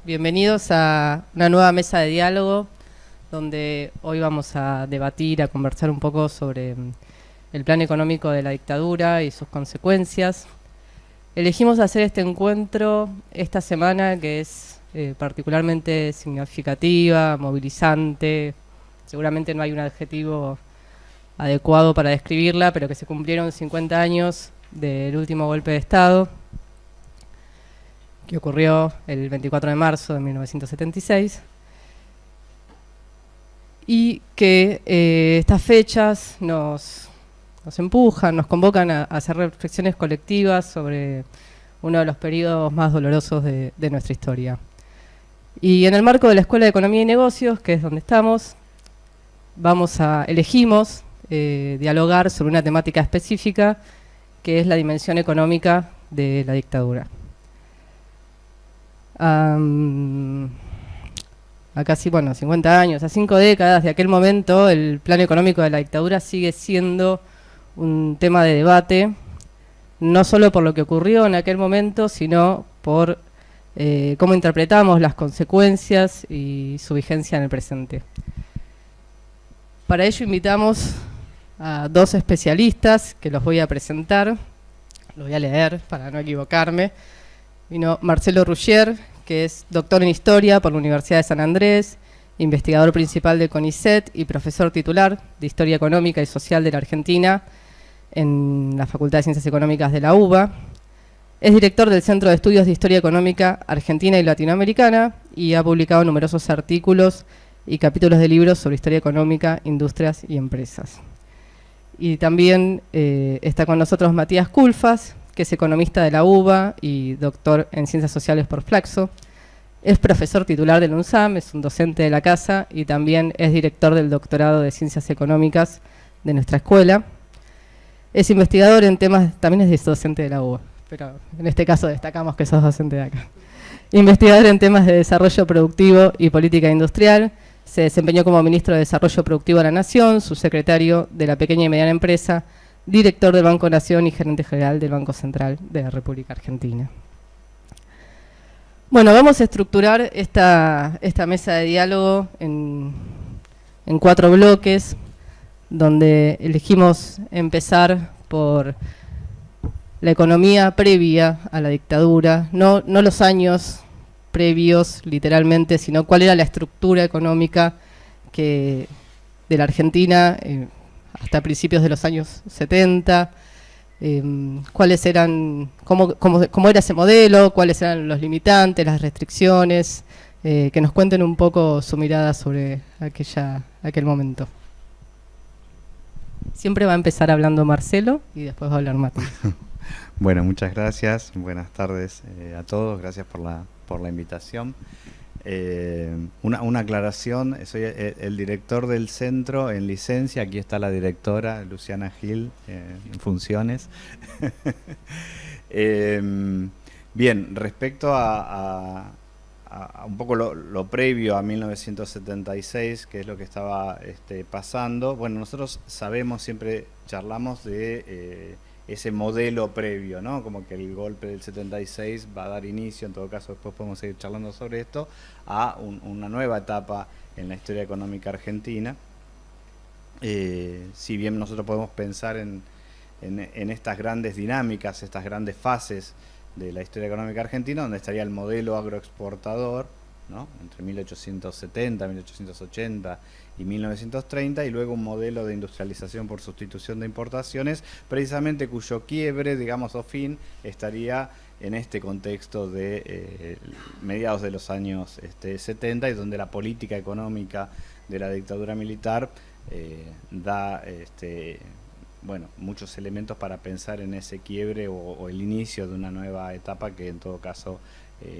Bienvenidos a una nueva mesa de diálogo donde hoy vamos a debatir, a conversar un poco sobre el plan económico de la dictadura y sus consecuencias. Elegimos hacer este encuentro esta semana que es particularmente significativa, movilizante. Seguramente no hay un adjetivo adecuado para describirla, pero que se cumplieron 50 años del último golpe de Estado, que ocurrió el 24 de marzo de 1976, y que estas fechas nos empujan, nos convocan a hacer reflexiones colectivas sobre uno de los periodos más dolorosos de nuestra historia. Y en el marco de la Escuela de Economía y Negocios, que es donde estamos, elegimos dialogar sobre una temática específica, que es la dimensión económica de la dictadura. A casi 50 años, a 5 décadas de aquel momento, el plan económico de la dictadura sigue siendo un tema de debate, no solo por lo que ocurrió en aquel momento, sino por cómo interpretamos las consecuencias y su vigencia en el presente. Para ello invitamos a dos especialistas que los voy a presentar, los voy a leer para no equivocarme. Vino Marcelo Ruggier, que es doctor en Historia por la Universidad de San Andrés, investigador principal de CONICET y profesor titular de Historia Económica y Social de la Argentina en la Facultad de Ciencias Económicas de la UBA. Es director del Centro de Estudios de Historia Económica Argentina y Latinoamericana y ha publicado numerosos artículos y capítulos de libros sobre historia económica, industrias y empresas. Y también está con nosotros Matías Culfas, que es economista de la UBA y doctor en Ciencias Sociales por Flaxo. Es profesor titular del UNSAM, es un docente de la casa y también es director del doctorado de Ciencias Económicas de nuestra escuela. Es investigador en temas, también es docente de la UBA, pero en este caso destacamos que sos docente de acá. Investigador en temas de desarrollo productivo y política industrial. Se desempeñó como ministro de Desarrollo Productivo de la Nación, subsecretario de la Pequeña y Mediana Empresa, director del Banco Nación y gerente general del Banco Central de la República Argentina. Bueno, vamos a estructurar esta mesa de diálogo en 4 bloques, donde elegimos empezar por la economía previa a la dictadura, no los años previos literalmente, sino cuál era la estructura económica de la Argentina hasta principios de los años 70, cuáles eran, cómo era ese modelo, cuáles eran los limitantes, las restricciones, que nos cuenten un poco su mirada sobre aquel momento. Siempre va a empezar hablando Marcelo y después va a hablar Mati. Bueno, muchas gracias, buenas tardes a todos, gracias por la invitación. Una aclaración, soy el director del centro en licencia, aquí está la directora Luciana Gil en funciones. Bien, respecto a un poco lo previo a 1976, que es lo que estaba pasando, bueno, nosotros sabemos, siempre charlamos de ese modelo previo, ¿no? Como que el golpe del 76 va a dar inicio, en todo caso después podemos seguir charlando sobre esto, a una nueva etapa en la historia económica argentina. Si bien nosotros podemos pensar en estas grandes dinámicas, estas grandes fases de la historia económica argentina, donde estaría el modelo agroexportador, ¿no? Entre 1870, 1880 y 1930, y luego un modelo de industrialización por sustitución de importaciones, precisamente cuyo quiebre, digamos, o fin, estaría en este contexto de mediados de los años 70, y donde la política económica de la dictadura militar da muchos elementos para pensar en ese quiebre o el inicio de una nueva etapa que en todo caso,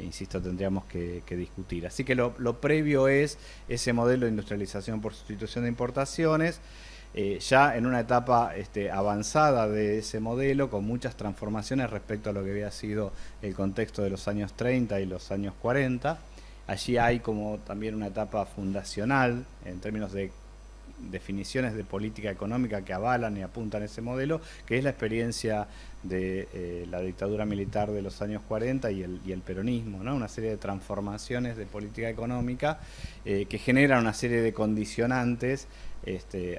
insisto, tendríamos que discutir. Así que lo previo es ese modelo de industrialización por sustitución de importaciones, ya en una etapa avanzada de ese modelo, con muchas transformaciones respecto a lo que había sido el contexto de los años 30 y los años 40. Allí hay como también una etapa fundacional en términos de definiciones de política económica que avalan y apuntan ese modelo, que es la experiencia de la dictadura militar de los años 40 y el peronismo, ¿no? Una serie de transformaciones de política económica que generan una serie de condicionantes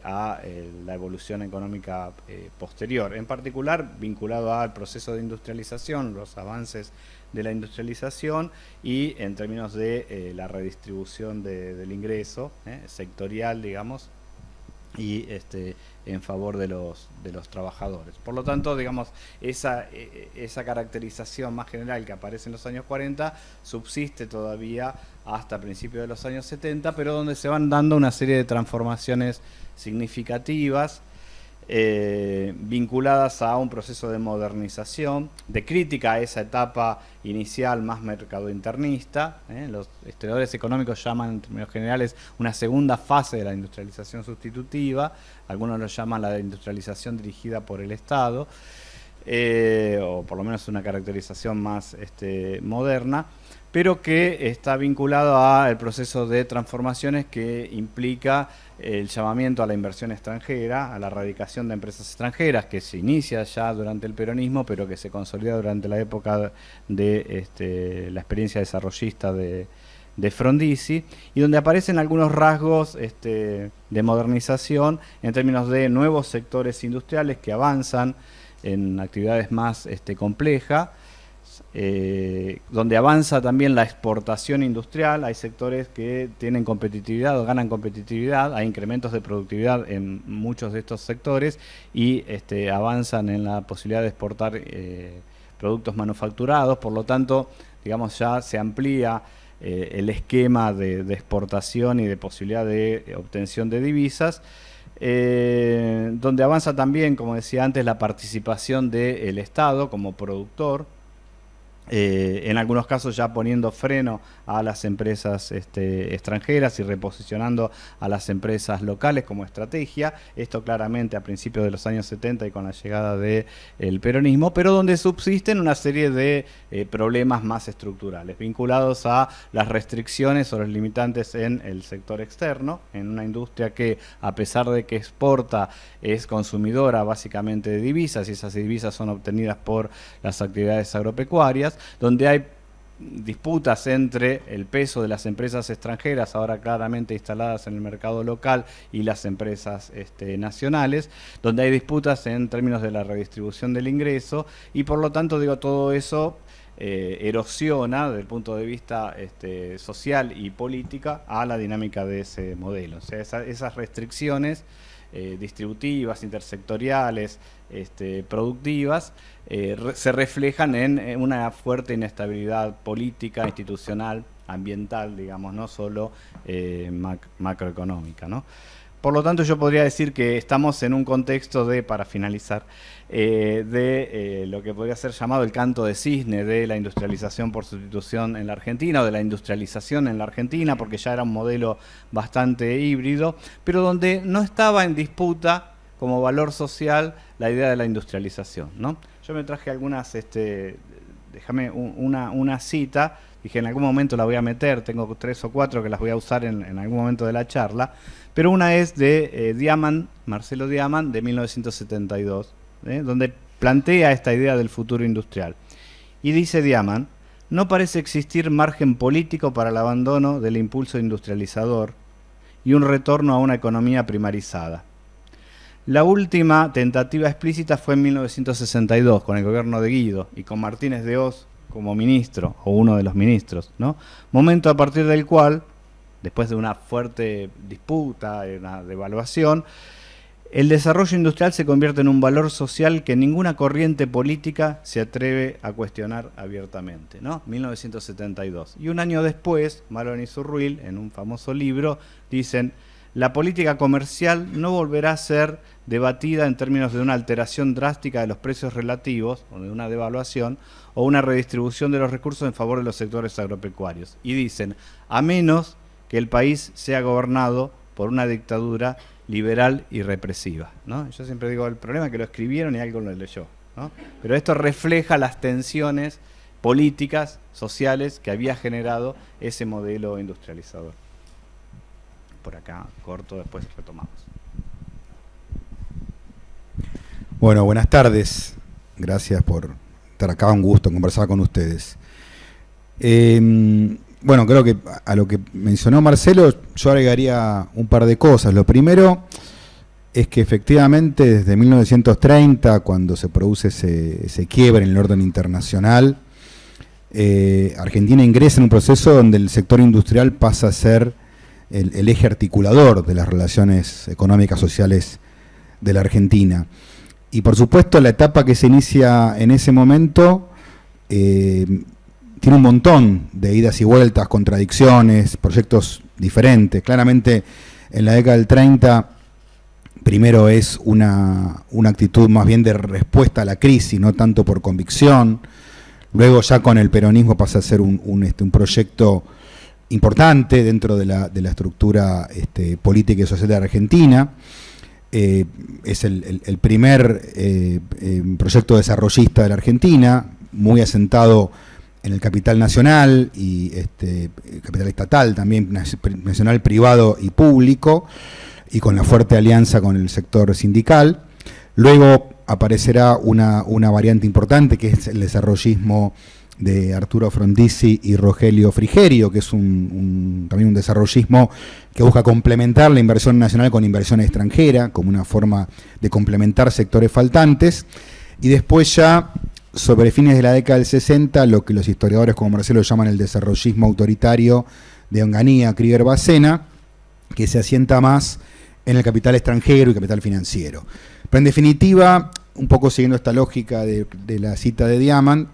a la evolución económica posterior, en particular vinculado al proceso de industrialización, los avances de la industrialización y en términos de la redistribución del ingreso sectorial, digamos, y en favor de los trabajadores. Por lo tanto, digamos, esa caracterización más general que aparece en los años 40 subsiste todavía hasta principios de los años 70, pero donde se van dando una serie de transformaciones significativas vinculadas a un proceso de modernización, de crítica a esa etapa inicial más mercadointernista. Los historiadores económicos llaman en términos generales una segunda fase de la industrialización sustitutiva, algunos lo llaman la industrialización dirigida por el Estado, o por lo menos una caracterización más moderna, pero que está vinculado al proceso de transformaciones que implica el llamamiento a la inversión extranjera, a la erradicación de empresas extranjeras, que se inicia ya durante el peronismo, pero que se consolida durante la época de la experiencia desarrollista de Frondizi, y donde aparecen algunos rasgos de modernización en términos de nuevos sectores industriales que avanzan en actividades más complejas, donde avanza también la exportación industrial. Hay sectores que tienen competitividad o ganan competitividad, hay incrementos de productividad en muchos de estos sectores y avanzan en la posibilidad de exportar productos manufacturados. Por lo tanto, digamos, ya se amplía el esquema de exportación y de posibilidad de obtención de divisas, donde avanza también, como decía antes, la participación del Estado como productor, en algunos casos ya poniendo freno a las empresas extranjeras y reposicionando a las empresas locales como estrategia. Esto claramente a principios de los años 70 y con la llegada del peronismo, pero donde subsisten una serie de problemas más estructurales vinculados a las restricciones o los limitantes en el sector externo, en una industria que, a pesar de que exporta, es consumidora básicamente de divisas, y esas divisas son obtenidas por las actividades agropecuarias, donde hay disputas entre el peso de las empresas extranjeras, ahora claramente instaladas en el mercado local, y las empresas nacionales, donde hay disputas en términos de la redistribución del ingreso, y por lo tanto, digo, todo eso erosiona desde el punto de vista social y política a la dinámica de ese modelo. O sea, esas restricciones distributivas, intersectoriales, productivas, se reflejan en una fuerte inestabilidad política, institucional, ambiental, digamos, no solo macroeconómica, ¿no? Por lo tanto, yo podría decir que estamos en un contexto para finalizar, lo que podría ser llamado el canto de cisne de la industrialización por sustitución en la Argentina, o de la industrialización en la Argentina, porque ya era un modelo bastante híbrido, pero donde no estaba en disputa como valor social la idea de la industrialización, ¿no? Yo me traje algunas, déjame una cita. Dije, en algún momento la voy a meter, tengo 3 o 4 que las voy a usar en algún momento de la charla, pero una es de Diamant, Marcelo Diamant, de 1972, donde plantea esta idea del futuro industrial. Y dice Diamant: no parece existir margen político para el abandono del impulso industrializador y un retorno a una economía primarizada. La última tentativa explícita fue en 1962, con el gobierno de Guido y con Martínez de Hoz como ministro, o uno de los ministros, ¿no? Momento a partir del cual, después de una fuerte disputa, una devaluación, el desarrollo industrial se convierte en un valor social que ninguna corriente política se atreve a cuestionar abiertamente, ¿no? 1972. Y un año después, Maroni y Zurruil, en un famoso libro, dicen: la política comercial no volverá a ser debatida en términos de una alteración drástica de los precios relativos, o de una devaluación, o una redistribución de los recursos en favor de los sectores agropecuarios. Y dicen, a menos que el país sea gobernado por una dictadura liberal y represiva, ¿no? Yo siempre digo, el problema es que lo escribieron y alguien lo leyó, ¿no? Pero esto refleja las tensiones políticas, sociales, que había generado ese modelo industrializador. Por acá, corto, después retomamos. Bueno, buenas tardes. Gracias por estar acá, un gusto conversar con ustedes. Bueno, creo que a lo que mencionó Marcelo, yo agregaría un par de cosas. Lo primero es que efectivamente desde 1930, cuando se produce ese quiebre en el orden internacional, Argentina ingresa en un proceso donde el sector industrial pasa a ser el eje articulador de las relaciones económicas sociales de la Argentina. Y por supuesto la etapa que se inicia en ese momento tiene un montón de idas y vueltas, contradicciones, proyectos diferentes. Claramente en la década del 30 primero es una actitud más bien de respuesta a la crisis, no tanto por convicción. Luego ya con el peronismo pasa a ser un proyecto importante dentro de la estructura política y social de la Argentina. Es el primer proyecto desarrollista de la Argentina, muy asentado en el capital nacional y capital estatal, también nacional, privado y público, y con la fuerte alianza con el sector sindical. Luego aparecerá una variante importante, que es el desarrollismo de Arturo Frondizi y Rogelio Frigerio, que es también un desarrollismo que busca complementar la inversión nacional con inversión extranjera, como una forma de complementar sectores faltantes. Y después ya, sobre fines de la década del 60, lo que los historiadores como Marcelo llaman el desarrollismo autoritario de Onganía, Krieger Bacena, que se asienta más en el capital extranjero y capital financiero. Pero en definitiva, un poco siguiendo esta lógica de la cita de Diamant,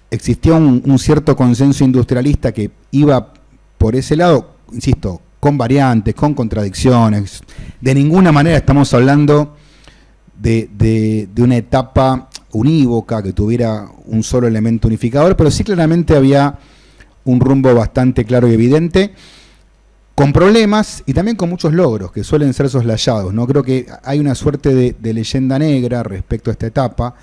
existía un cierto consenso industrialista que iba por ese lado, insisto, con variantes, con contradicciones. De ninguna manera estamos hablando de una etapa unívoca que tuviera un solo elemento unificador, pero sí claramente había un rumbo bastante claro y evidente, con problemas y también con muchos logros que suelen ser soslayados, ¿no? Creo que hay una suerte de leyenda negra respecto a esta etapa,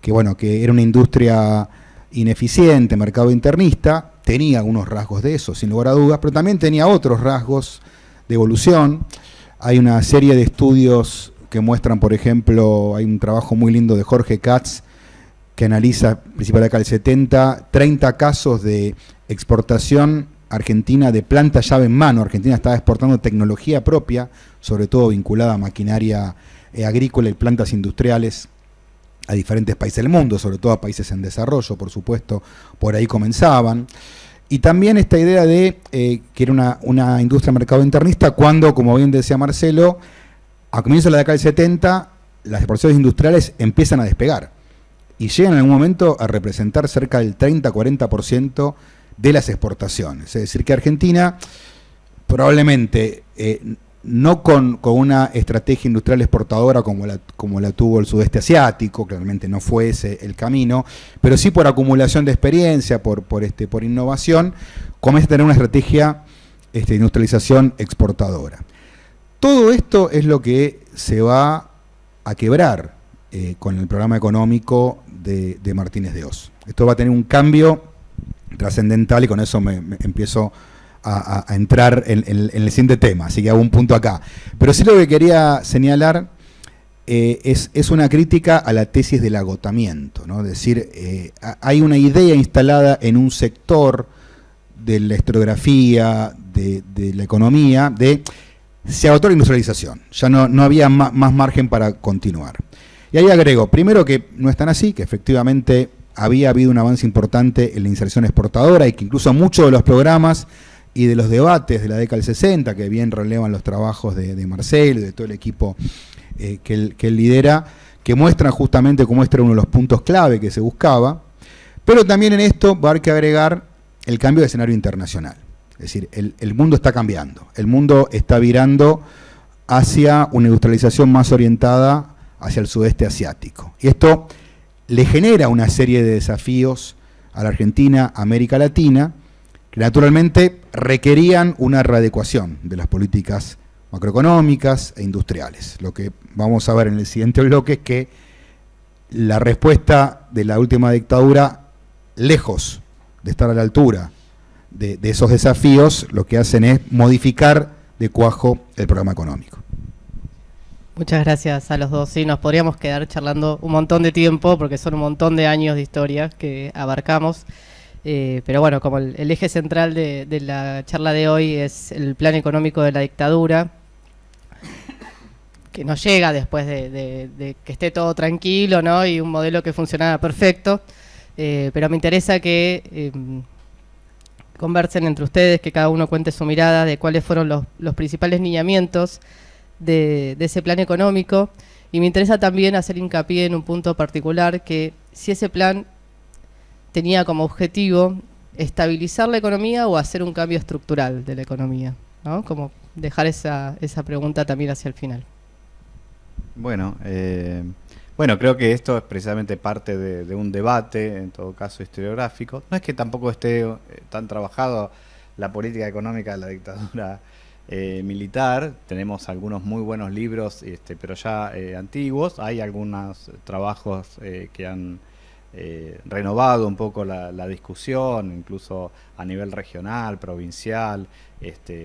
que bueno, que era una industria ineficiente, mercado internista, tenía algunos rasgos de eso, sin lugar a dudas, pero también tenía otros rasgos de evolución. Hay una serie de estudios que muestran, por ejemplo, hay un trabajo muy lindo de Jorge Katz, que analiza, principalmente de la década del 70, 30 casos de exportación argentina de planta llave en mano. Argentina estaba exportando tecnología propia, sobre todo vinculada a maquinaria agrícola y plantas industriales a diferentes países del mundo, sobre todo a países en desarrollo, por supuesto, por ahí comenzaban. Y también esta idea de que era una industria de mercado internista cuando, como bien decía Marcelo, a comienzos de la década del 70, las exportaciones industriales empiezan a despegar y llegan en algún momento a representar cerca del 30-40% de las exportaciones. Es decir, que Argentina probablemente no con una estrategia industrial exportadora como la tuvo el sudeste asiático, claramente no fue ese el camino, pero sí por acumulación de experiencia, por innovación, comienza a tener una estrategia de industrialización exportadora. Todo esto es lo que se va a quebrar con el programa económico de Martínez de Hoz. Esto va a tener un cambio trascendental y con eso me empiezo a entrar en el siguiente tema, así que hago un punto acá. Pero sí lo que quería señalar es una crítica a la tesis del agotamiento, ¿no? Es decir, hay una idea instalada en un sector de la historiografía, de la economía, se agotó la industrialización, ya no había más margen para continuar. Y ahí agrego, primero que no es tan así, que efectivamente había habido un avance importante en la inserción exportadora y que incluso muchos de los programas y de los debates de la década del 60, que bien relevan los trabajos de Marcelo y de todo el equipo que él lidera, que muestran justamente cómo este era uno de los puntos clave que se buscaba, pero también en esto va a haber que agregar el cambio de escenario internacional. Es decir, el mundo está cambiando, el mundo está virando hacia una industrialización más orientada hacia el sudeste asiático. Y esto le genera una serie de desafíos a la Argentina, a América Latina, que naturalmente requerían una readecuación de las políticas macroeconómicas e industriales. Lo que vamos a ver en el siguiente bloque es que la respuesta de la última dictadura, lejos de estar a la altura de esos desafíos, lo que hacen es modificar de cuajo el programa económico. Muchas gracias a los dos. Sí, nos podríamos quedar charlando un montón de tiempo porque son un montón de años de historia que abarcamos. Pero bueno, como el eje central de la charla de hoy es el plan económico de la dictadura, que nos llega después de que esté todo tranquilo, ¿no? Y un modelo que funcionaba perfecto. Pero me interesa que conversen entre ustedes, que cada uno cuente su mirada de cuáles fueron los principales lineamientos de ese plan económico, y me interesa también hacer hincapié en un punto particular, que si ese plan tenía como objetivo estabilizar la economía o hacer un cambio estructural de la economía, ¿no? Como dejar esa pregunta también hacia el final. Bueno, creo que esto es precisamente parte de un debate, en todo caso historiográfico. No es que tampoco esté tan trabajado la política económica de la dictadura militar. Tenemos algunos muy buenos libros, pero ya antiguos. Hay algunos trabajos que han renovado un poco la discusión, incluso a nivel regional, provincial,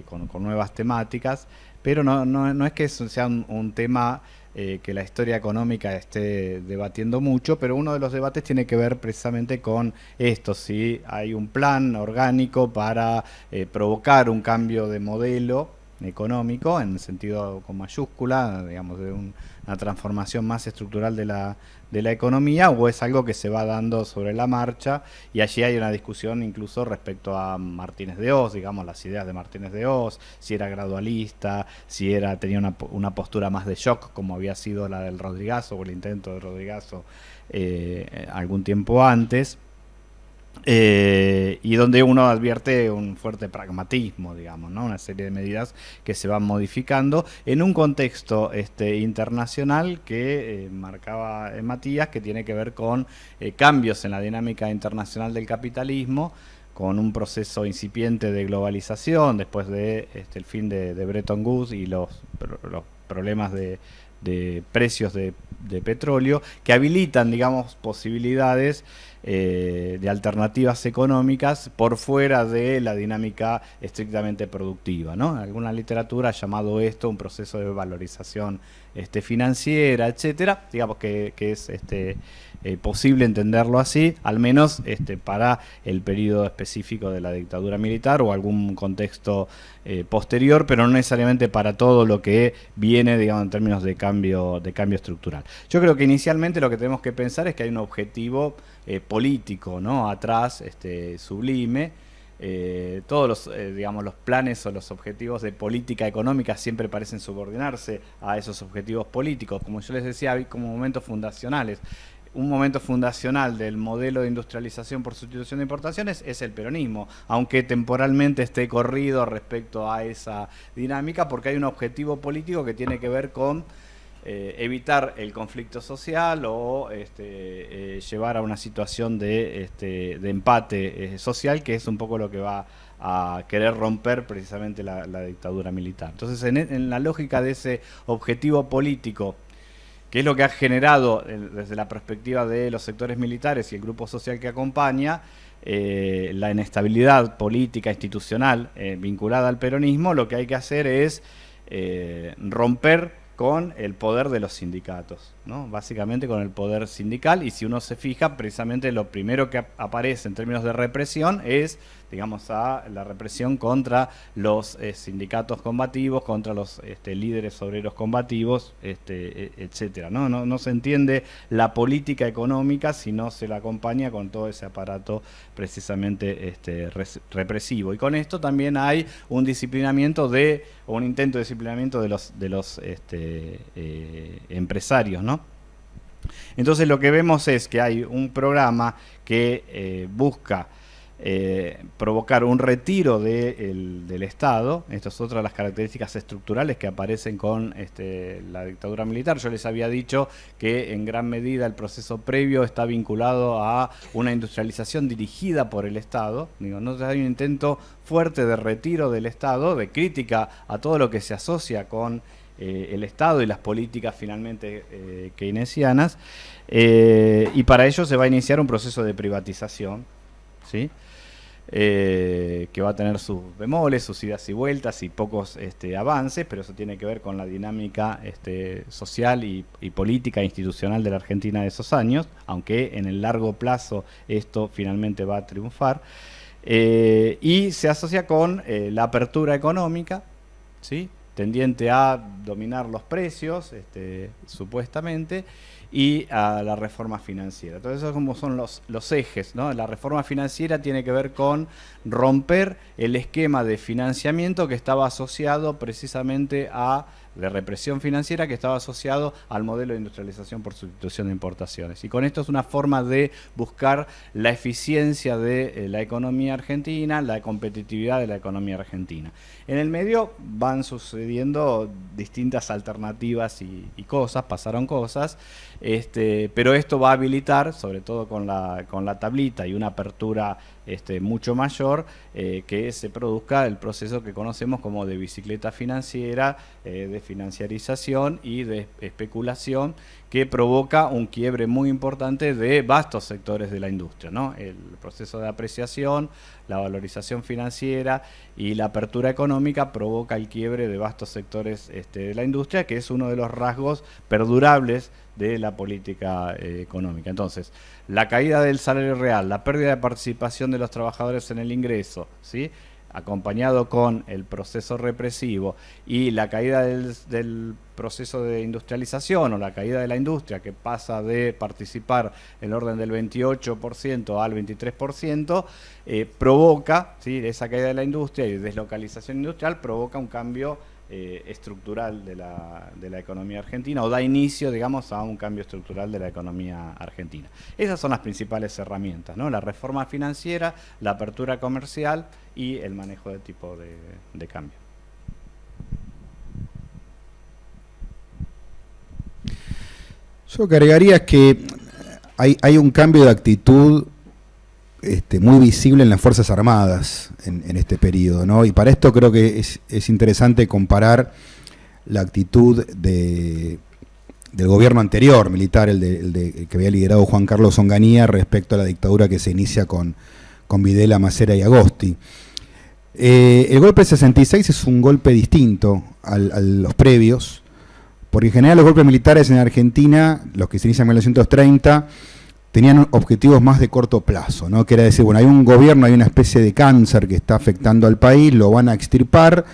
con nuevas temáticas, pero no es que eso sea un tema que la historia económica esté debatiendo mucho, pero uno de los debates tiene que ver precisamente con esto, si hay un plan orgánico para provocar un cambio de modelo económico, en sentido con mayúscula, digamos, de una transformación más estructural de la economía, o es algo que se va dando sobre la marcha, y allí hay una discusión incluso respecto a Martínez de Hoz, digamos, las ideas de Martínez de Hoz, si era gradualista, si tenía una postura más de shock, como había sido la del Rodrigazo, o el intento de Rodrigazo algún tiempo antes. Y donde uno advierte un fuerte pragmatismo, digamos, ¿no? Una serie de medidas que se van modificando en un contexto internacional que marcaba Matías, que tiene que ver con cambios en la dinámica internacional del capitalismo, con un proceso incipiente de globalización después de el fin de Bretton Woods y los problemas de precios de petróleo, que habilitan, digamos, posibilidades de alternativas económicas por fuera de la dinámica estrictamente productiva, ¿no? Alguna literatura ha llamado esto un proceso de valorización financiera, etcétera. Digamos que es posible entenderlo así, al menos para el periodo específico de la dictadura militar o algún contexto posterior, pero no necesariamente para todo lo que viene, digamos, en términos de cambio estructural. Yo creo que inicialmente lo que tenemos que pensar es que hay un objetivo político, ¿no? Atrás, sublime. Todos los planes o los objetivos de política económica siempre parecen subordinarse a esos objetivos políticos. Como yo les decía, hay como momentos fundacionales. Un momento fundacional del modelo de industrialización por sustitución de importaciones es el peronismo, aunque temporalmente esté corrido respecto a esa dinámica, porque hay un objetivo político que tiene que ver con evitar el conflicto social o llevar a una situación de empate social, que es un poco lo que va a querer romper precisamente la dictadura militar. Entonces, en la lógica de ese objetivo político, que es lo que ha generado desde la perspectiva de los sectores militares y el grupo social que acompaña, la inestabilidad política institucional vinculada al peronismo, lo que hay que hacer es romper con el poder de los sindicatos, ¿no? Básicamente con el poder sindical, y si uno se fija, precisamente lo primero que aparece en términos de represión es, digamos, la represión contra los sindicatos combativos, contra los líderes obreros combativos, etcétera, ¿no? No se entiende la política económica si no se la acompaña con todo ese aparato precisamente represivo. Y con esto también hay un disciplinamiento o un intento de disciplinamiento de los empresarios, ¿no? Entonces lo que vemos es que hay un programa que busca provocar un retiro del Estado. Estas son otras de las características estructurales que aparecen con la dictadura militar. Yo les había dicho que en gran medida el proceso previo está vinculado a una industrialización dirigida por el Estado. Entonces hay un intento fuerte de retiro del Estado, de crítica a todo lo que se asocia con el Estado y las políticas finalmente keynesianas, y para ello se va a iniciar un proceso de privatización, ¿sí? que va a tener sus bemoles, sus idas y vueltas y pocos avances, pero eso tiene que ver con la dinámica social y política e institucional de la Argentina de esos años, aunque en el largo plazo esto finalmente va a triunfar. Y se asocia con la apertura económica, ¿sí?, tendiente a dominar los precios, supuestamente, y a la reforma financiera. Entonces, esos como son los ejes, ¿no? La reforma financiera tiene que ver con romper el esquema de financiamiento que estaba asociado precisamente a de represión financiera, que estaba asociado al modelo de industrialización por sustitución de importaciones. Y con esto es una forma de buscar la eficiencia de la economía argentina, la competitividad de la economía argentina. En el medio van sucediendo distintas alternativas y cosas, pasaron cosas, pero esto va a habilitar, sobre todo con la tablita y una apertura mucho mayor, que se produzca el proceso que conocemos como de bicicleta financiera, de financiarización y de especulación, que provoca un quiebre muy importante de vastos sectores de la industria, ¿no? El proceso de apreciación, la valorización financiera y la apertura económica provoca el quiebre de vastos sectores de la industria, que es uno de los rasgos perdurables de la política económica. Entonces, la caída del salario real, la pérdida de participación de los trabajadores en el ingreso, ¿sí?, acompañado con el proceso represivo y la caída del proceso de industrialización o la caída de la industria, que pasa de participar en el orden del 28% al 23%, provoca, ¿sí?, esa caída de la industria y deslocalización industrial provoca un cambio estructural de la economía argentina, o da inicio, digamos, a un cambio estructural de la economía argentina. Esas son las principales herramientas, ¿no? La reforma financiera, la apertura comercial y el manejo de tipo de cambio. Yo agregaría que hay un cambio de actitud muy visible en las Fuerzas Armadas en este periodo, ¿no? Y para esto creo que es interesante comparar la actitud del gobierno anterior, militar, el que había liderado Juan Carlos Onganía, respecto a la dictadura que se inicia con Videla, Macera y Agosti. El golpe del 66 es un golpe distinto a los previos, porque en general los golpes militares en Argentina, los que se inician en 1930, tenían objetivos más de corto plazo, ¿no? Que era decir, bueno, hay un gobierno, hay una especie de cáncer que está afectando al país, lo van a extirpar,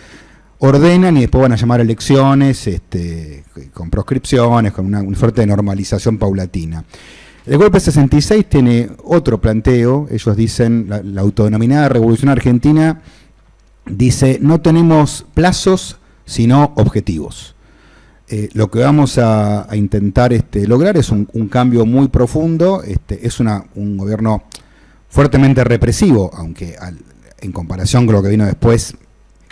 ordenan y después van a llamar elecciones con proscripciones, con una suerte de normalización paulatina. El golpe 66 tiene otro planteo. Ellos dicen, la autodenominada Revolución Argentina dice, no tenemos plazos, sino objetivos. Lo que vamos a intentar lograr es un cambio muy profundo. Es un gobierno fuertemente represivo, aunque en comparación con lo que vino después,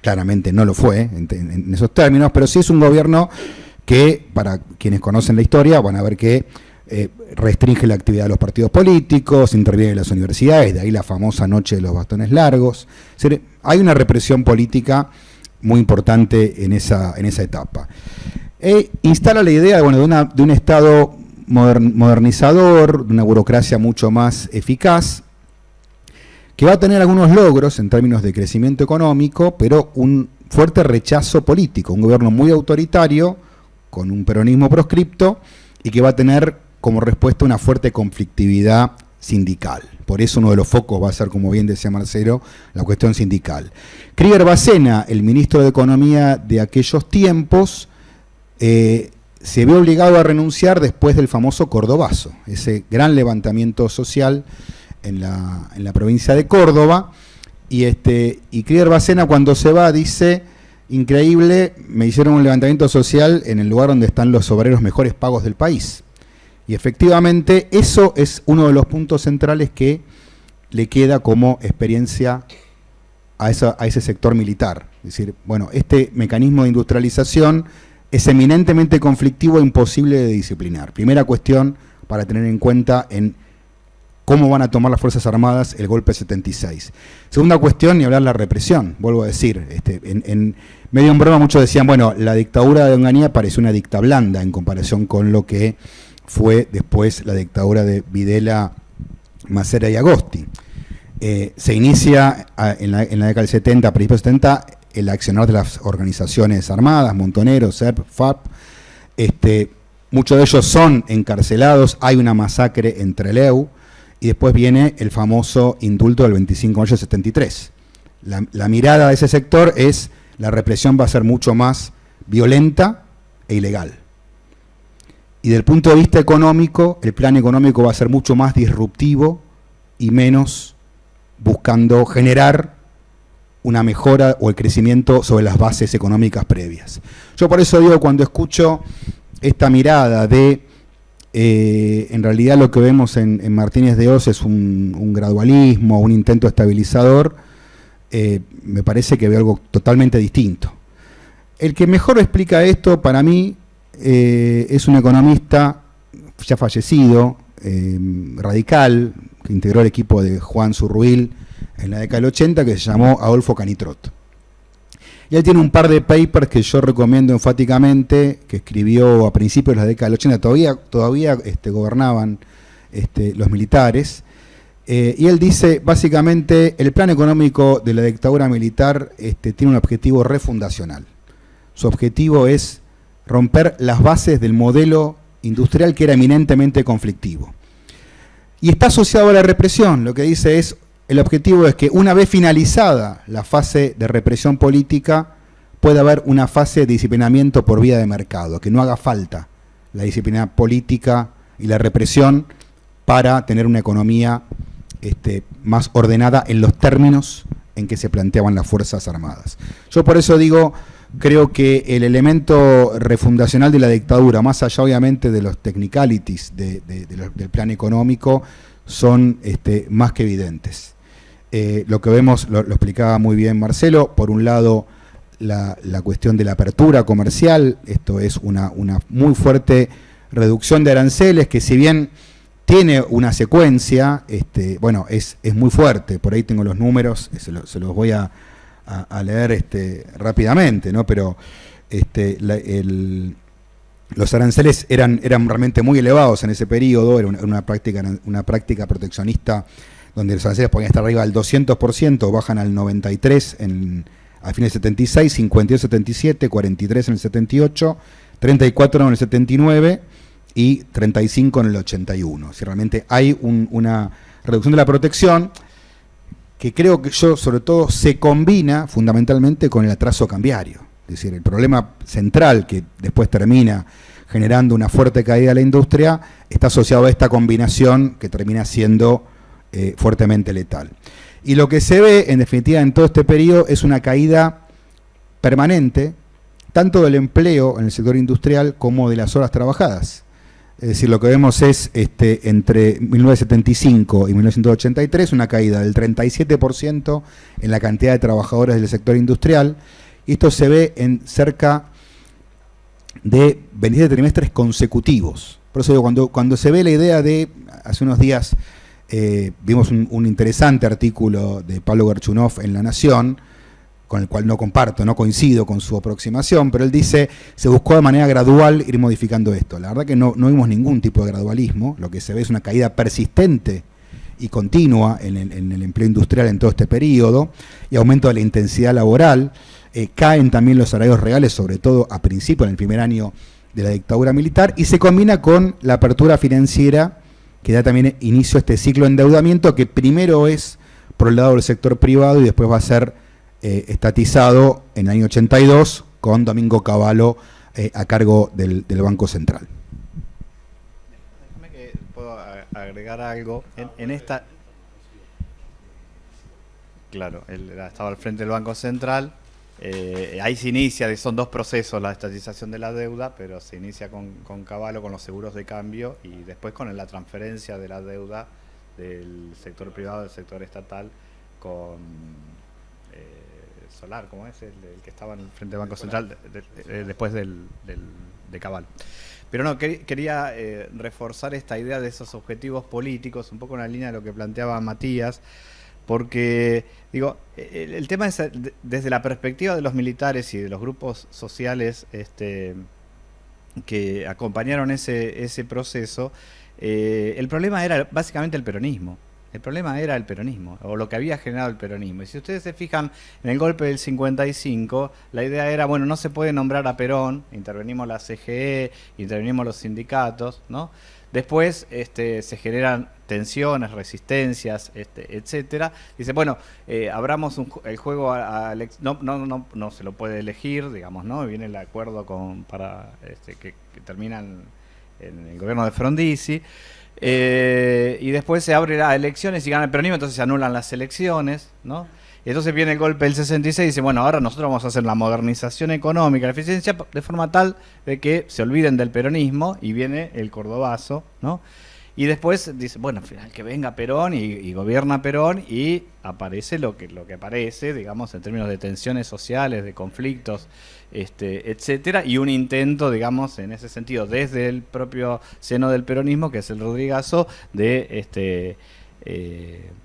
claramente no lo fue en esos términos, pero sí es un gobierno que, para quienes conocen la historia, van a ver que restringe la actividad de los partidos políticos, interviene en las universidades, de ahí la famosa noche de los bastones largos. Es decir, hay una represión política muy importante en esa etapa. Instala la idea de un Estado modernizador, de una burocracia mucho más eficaz, que va a tener algunos logros en términos de crecimiento económico, pero un fuerte rechazo político, un gobierno muy autoritario, con un peronismo proscripto, y que va a tener como respuesta una fuerte conflictividad sindical. Por eso uno de los focos va a ser, como bien decía Marcelo, la cuestión sindical. Krieger Bacena, el ministro de Economía de aquellos tiempos, se ve obligado a renunciar después del famoso Cordobazo, ese gran levantamiento social en la provincia de Córdoba, y Krieger Bacena, cuando se va, dice, increíble, me hicieron un levantamiento social en el lugar donde están los obreros mejores pagos del país. Y efectivamente eso es uno de los puntos centrales que le queda como experiencia a ese sector militar. Es decir, bueno, este mecanismo de industrialización es eminentemente conflictivo e imposible de disciplinar. Primera cuestión para tener en cuenta en cómo van a tomar las Fuerzas Armadas el golpe 76. Segunda cuestión, ni hablar la represión, vuelvo a decir. En medio en broma muchos decían, bueno, la dictadura de Onganía pareció una dicta blanda en comparación con lo que fue después la dictadura de Videla, Macera y Agosti. Se inicia en la década del 70, a principios de 70, el accionar de las organizaciones armadas, Montoneros, SERP, FAP. Muchos de ellos son encarcelados, hay una masacre en Trelew, y después viene el famoso indulto del 25 de mayo del 73. La mirada de ese sector es: la represión va a ser mucho más violenta e ilegal. Y desde el punto de vista económico, el plan económico va a ser mucho más disruptivo y menos buscando generar una mejora o el crecimiento sobre las bases económicas previas. Yo por eso digo, cuando escucho esta mirada de, en realidad lo que vemos en Martínez de Hoz es un gradualismo, un intento estabilizador, me parece que veo algo totalmente distinto. El que mejor explica esto para mí es un economista ya fallecido, radical, que integró el equipo de Juan Zurruil en la década del 80, que se llamó Adolfo Canitrot. Y él tiene un par de papers que yo recomiendo enfáticamente, que escribió a principios de la década del 80, todavía gobernaban los militares, y él dice, básicamente, el plan económico de la dictadura militar tiene un objetivo refundacional. Su objetivo es romper las bases del modelo industrial que era eminentemente conflictivo. Y está asociado a la represión. Lo que dice es, el objetivo es que una vez finalizada la fase de represión política, pueda haber una fase de disciplinamiento por vía de mercado, que no haga falta la disciplina política y la represión para tener una economía más ordenada en los términos en que se planteaban las Fuerzas Armadas. Yo por eso digo, creo que el elemento refundacional de la dictadura, más allá obviamente de los technicalities del plan económico, son más que evidentes. Lo que vemos, lo explicaba muy bien Marcelo, por un lado la cuestión de la apertura comercial, esto es una muy fuerte reducción de aranceles, que si bien tiene una secuencia, bueno, es muy fuerte. Por ahí tengo los números, se los voy a leer rápidamente, ¿no? Pero los aranceles eran realmente muy elevados en ese periodo, era una práctica proteccionista donde los aranceles podían estar arriba del 200%, bajan al 93% al fin del 76, 52 77, 43 en el 78, 34 en el 79 y 35 en el 81. Si realmente hay una reducción de la protección, que creo que sobre todo se combina fundamentalmente con el atraso cambiario. Es decir, el problema central que después termina generando una fuerte caída de la industria está asociado a esta combinación que termina siendo fuertemente letal. Y lo que se ve, en definitiva, en todo este periodo es una caída permanente, tanto del empleo en el sector industrial como de las horas trabajadas. Es decir, lo que vemos es, entre 1975 y 1983, una caída del 37% en la cantidad de trabajadores del sector industrial, y esto se ve en cerca de 27 trimestres consecutivos. Por eso digo, cuando se ve la idea de, hace unos días vimos un interesante artículo de Pablo Gerchunov en La Nación, con el cual no comparto, no coincido con su aproximación, pero él dice, se buscó de manera gradual ir modificando esto. La verdad que no vimos ningún tipo de gradualismo, lo que se ve es una caída persistente y continua en el empleo industrial en todo este periodo, y aumento de la intensidad laboral. Caen también los salarios reales, sobre todo a principio, en el primer año de la dictadura militar, y se combina con la apertura financiera que da también inicio a este ciclo de endeudamiento, que primero es por el lado del sector privado y después va a ser estatizado en el año 82 con Domingo Cavallo a cargo del Banco Central. Déjame que puedo agregar algo. En esta... Claro, él estaba al frente del Banco Central. Ahí se inicia, son dos procesos, la estatización de la deuda, pero se inicia con Cavallo, con los seguros de cambio, y después con la transferencia de la deuda del sector privado al sector estatal con Solar, ¿cómo es? El que estaba en frente del Banco Central después de Cavallo. Pero no, quería reforzar esta idea de esos objetivos políticos, un poco en la línea de lo que planteaba Matías, porque, digo, el tema es, desde la perspectiva de los militares y de los grupos sociales que acompañaron ese proceso, el problema era básicamente el peronismo. El problema era el peronismo, o lo que había generado el peronismo. Y si ustedes se fijan, en el golpe del 55, la idea era, bueno, no se puede nombrar a Perón, intervenimos la CGE, intervenimos los sindicatos, ¿no? Después se generan tensiones, resistencias, etcétera. Dice, bueno, abramos el juego no se lo puede elegir, digamos, ¿no? Viene el acuerdo que termina en el gobierno de Frondizi. Y después se abre a elecciones y gana el peronismo, entonces se anulan las elecciones, ¿no? Y entonces viene el golpe del 66 y dice, bueno, ahora nosotros vamos a hacer la modernización económica, la eficiencia, de forma tal de que se olviden del peronismo, y viene el cordobazo, ¿no? Y después dice, bueno, al final que venga Perón y gobierna Perón, y aparece lo que aparece, digamos, en términos de tensiones sociales, de conflictos, etcétera, y un intento, digamos, en ese sentido, desde el propio seno del peronismo, que es el Rodrigazo, de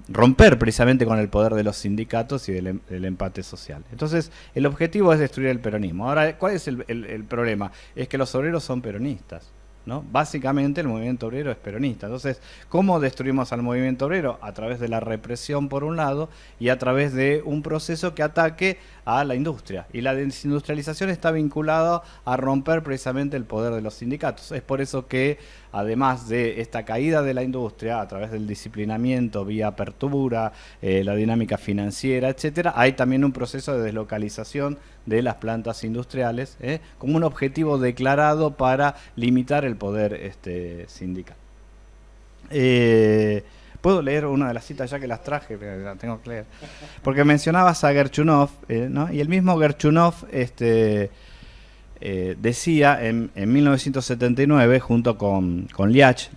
romper precisamente con el poder de los sindicatos y del empate social. Entonces, el objetivo es destruir el peronismo. Ahora, ¿cuál es el problema? Es que los obreros son peronistas, ¿no? Básicamente el movimiento obrero es peronista. Entonces, ¿cómo destruimos al movimiento obrero? A través de la represión por un lado, y a través de un proceso que ataque a la industria. Y la desindustrialización está vinculada a romper precisamente el poder de los sindicatos. Es por eso que, además de esta caída de la industria, a través del disciplinamiento vía apertura, la dinámica financiera, etcétera, hay también un proceso de deslocalización de las plantas industriales, como un objetivo declarado para limitar el poder sindical. Puedo leer una de las citas ya que las traje, pero la tengo que leer. Porque mencionabas a Gerchunov, ¿no? Y el mismo Gerchunov decía en 1979, junto con Liach,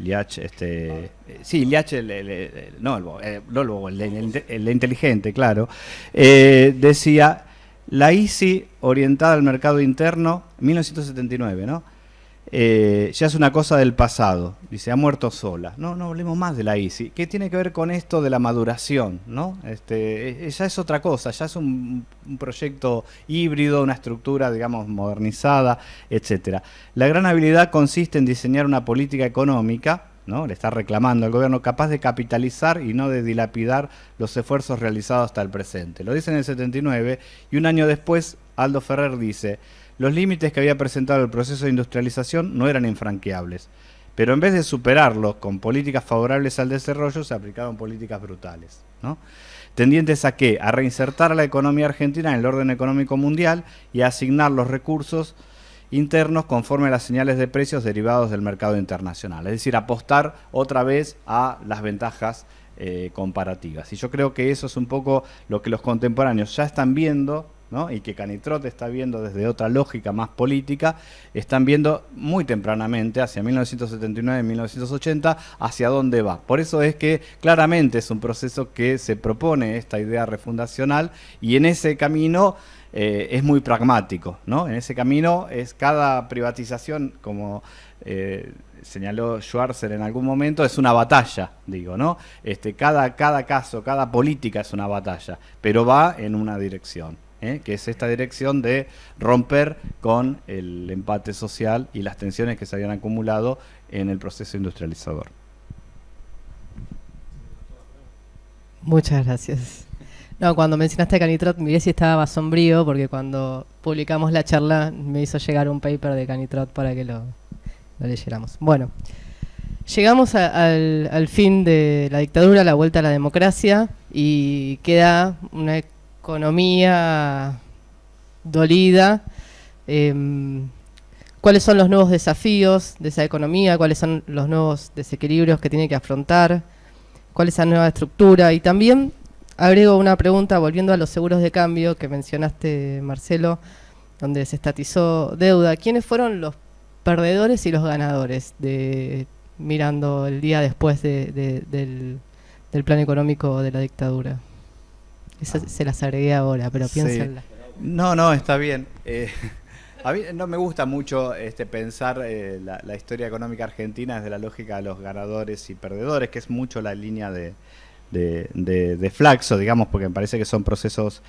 el inteligente, claro, decía, la ICI orientada al mercado interno, 1979, ¿no? Ya es una cosa del pasado, dice, ha muerto sola. No hablemos más de la ICI. ¿Qué tiene que ver con esto de la maduración, ¿no? Ya es otra cosa, ya es un proyecto híbrido, una estructura, digamos, modernizada, etcétera. La gran habilidad consiste en diseñar una política económica, ¿no? Le está reclamando al gobierno, capaz de capitalizar y no de dilapidar los esfuerzos realizados hasta el presente. Lo dice en el 79, y un año después Aldo Ferrer dice, los límites que había presentado el proceso de industrialización no eran infranqueables, pero en vez de superarlos con políticas favorables al desarrollo, se aplicaron políticas brutales, ¿no? Tendientes ¿a qué? A reinsertar a la economía argentina en el orden económico mundial y a asignar los recursos internos conforme a las señales de precios derivados del mercado internacional. Es decir, apostar otra vez a las ventajas comparativas. Y yo creo que eso es un poco lo que los contemporáneos ya están viendo, ¿no? Y que Canitrot está viendo desde otra lógica más política, están viendo muy tempranamente, hacia 1979-1980, hacia dónde va. Por eso es que claramente es un proceso que se propone esta idea refundacional, y en ese camino es muy pragmático, ¿no? En ese camino es cada privatización, como señaló Schwarzer en algún momento, es una batalla, digo, ¿no? Cada caso, cada política es una batalla, pero va en una dirección, que es esta dirección de romper con el empate social y las tensiones que se habían acumulado en el proceso industrializador. Muchas gracias. No, cuando mencionaste a Canitrot, miré si estaba sombrío, porque cuando publicamos la charla me hizo llegar un paper de Canitrot para que lo leyéramos. Bueno, llegamos al fin de la dictadura, la vuelta a la democracia, y queda una economía dolida. ¿Cuáles son los nuevos desafíos de esa economía? ¿Cuáles son los nuevos desequilibrios que tiene que afrontar? ¿Cuál es esa nueva estructura? Y también agrego una pregunta, volviendo a los seguros de cambio que mencionaste, Marcelo, donde se estatizó deuda. ¿Quiénes fueron los perdedores y los ganadores mirando el día después del plan económico de la dictadura? Esas se las agregué ahora, pero piénsenla. Sí. No, está bien. A mí no me gusta mucho pensar la historia económica argentina desde la lógica de los ganadores y perdedores, que es mucho la línea de Flaxo, digamos, porque me parece que son procesos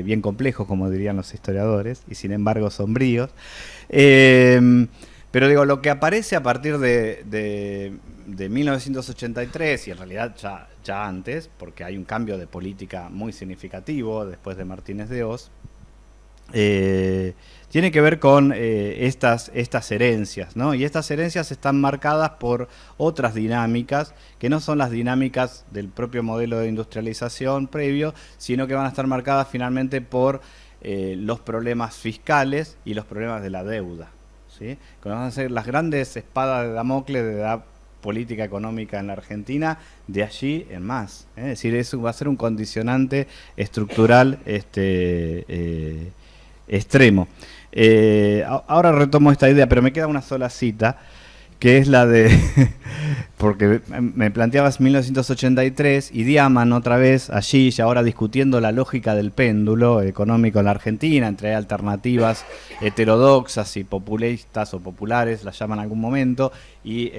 bien complejos, como dirían los historiadores, y sin embargo sombríos. Pero digo, lo que aparece a partir de de 1983, y en realidad ya antes, porque hay un cambio de política muy significativo después de Martínez de Hoz, tiene que ver con estas herencias, ¿no? Y estas herencias están marcadas por otras dinámicas que no son las dinámicas del propio modelo de industrialización previo, sino que van a estar marcadas finalmente por los problemas fiscales y los problemas de la deuda, ¿sí? Que van a ser las grandes espadas de Damocles de la política económica en la Argentina, de allí en más. Es decir, eso va a ser un condicionante estructural extremo. Ahora retomo esta idea, pero me queda una sola cita, que es la de, porque me planteabas 1983 y Diaman otra vez allí, y ahora discutiendo la lógica del péndulo económico en la Argentina, entre alternativas heterodoxas y populistas o populares, las llaman en algún momento, y